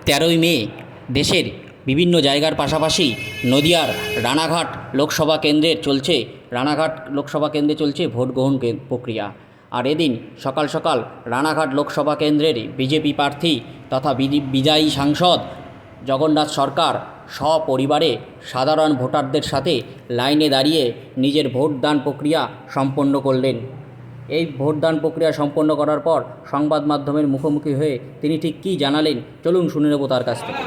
13ই মে দেশের বিভিন্ন জায়গার পাশাপাশি নদিয়ার রানাঘাট লোকসভা কেন্দ্রে চলছে ভোট গ্রহণ প্রক্রিয়া। আর এদিন সকাল সকাল রানাঘাট লোকসভা কেন্দ্রের বিজেপি প্রার্থী তথা বিজয়ী সাংসদ জগন্নাথ সরকার সপরিবারে সাধারণ ভোটারদের সাথে লাইনে দাঁড়িয়ে নিজের ভোটদান প্রক্রিয়া সম্পন্ন করলেন। এই ভোটদান প্রক্রিয়া সম্পন্ন করার পর সংবাদ মাধ্যমের মুখোমুখি হয়ে তিনি ঠিক কী জানালেন, চলুন শুনে নেব তার কাছ থেকে।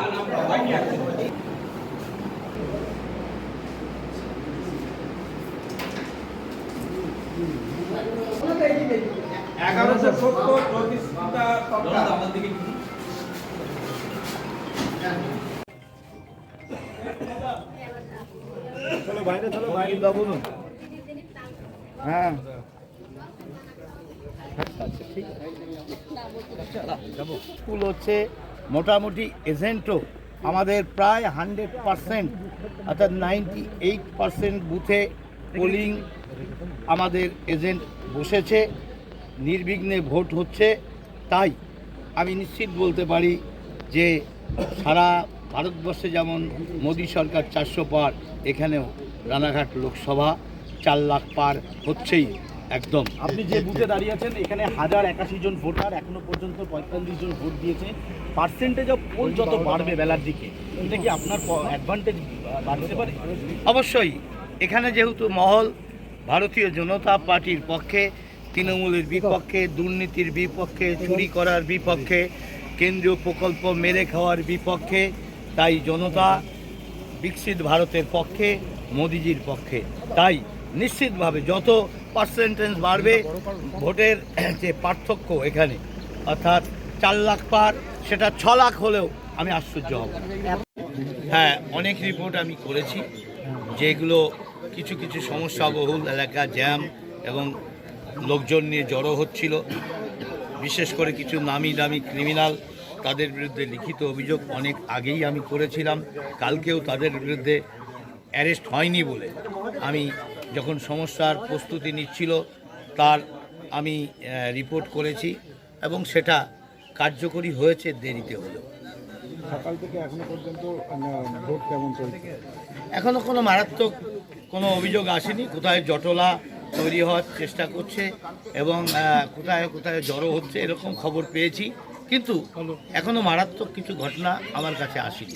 হ্যাঁ স্কুল হচ্ছে মোটামুটি এজেন্টও আমাদের প্রায় 100%, অর্থাৎ 98% বুথে পোলিং আমাদের এজেন্ট বসেছে, নির্বিঘ্নে ভোট হচ্ছে। তাই আমি নিশ্চিত বলতে পারি যে সারা ভারতবর্ষে যেমন মোদী সরকার 400 পার, এখানেও রানাঘাট লোকসভা 4 লাখ পার হচ্ছেই একদম। আপনি যে বুথে দাঁড়িয়ে আছেন এখানে 1081 জন ভোটার এখনো পর্যন্ত 45 জন ভোট দিয়েছে। পার্সেন্টেজ অফ পোল যত বাড়বে বেলার দিকে, এটা কি আপনার অ্যাডভান্টেজ বাড়তে পারে? অবশ্যই। এখানে যেহেতু মহল ভারতীয় জনতা পার্টির পক্ষে, তৃণমূলের বিপক্ষে, দুর্নীতির বিপক্ষে, চুরি করার বিপক্ষে, কেন্দ্রীয় প্রকল্প মেরে খাওয়ার বিপক্ষে, তাই জনতা বিকশিত ভারতের পক্ষে, মোদিজির পক্ষে। তাই নিশ্চিতভাবে যত পার্সেন্টেজ বাড়বে, ভোটের যে পার্থক্য এখানে অর্থাৎ 4 লাখ পার, সেটা 6 লাখ হলেও আমি আশ্চর্য হব। হ্যাঁ, অনেক রিপোর্ট আমি করেছি, যেগুলো কিছু কিছু সমস্যাবহুল এলাকা, জ্যাম এবং লোকজন নিয়ে জড়ো হচ্ছিল, বিশেষ করে কিছু নামি দামি ক্রিমিনাল, তাদের বিরুদ্ধে লিখিত অভিযোগ অনেক আগেই আমি করেছিলাম। কালকেও তাদের বিরুদ্ধে অ্যারেস্ট হয়নি বলে আমি যখন সমস্যার প্রস্তুতি নিচ্ছিল তার আমি রিপোর্ট করেছি এবং সেটা কার্যকরী হয়েছে, দেরিতে হলেও। সকাল থেকে এখনো পর্যন্ত ভোট কেমন চলছে? এখনও কোনো মারাত্মক কোনো অভিযোগ আসেনি। কোথায় জটলা তৈরি হওয়ার চেষ্টা করছে এবং কোথায় কোথায় জড়ো হচ্ছে এরকম খবর পেয়েছি, কিন্তু এখনও মারাত্মক কিছু ঘটনা আমার কাছে আসেনি।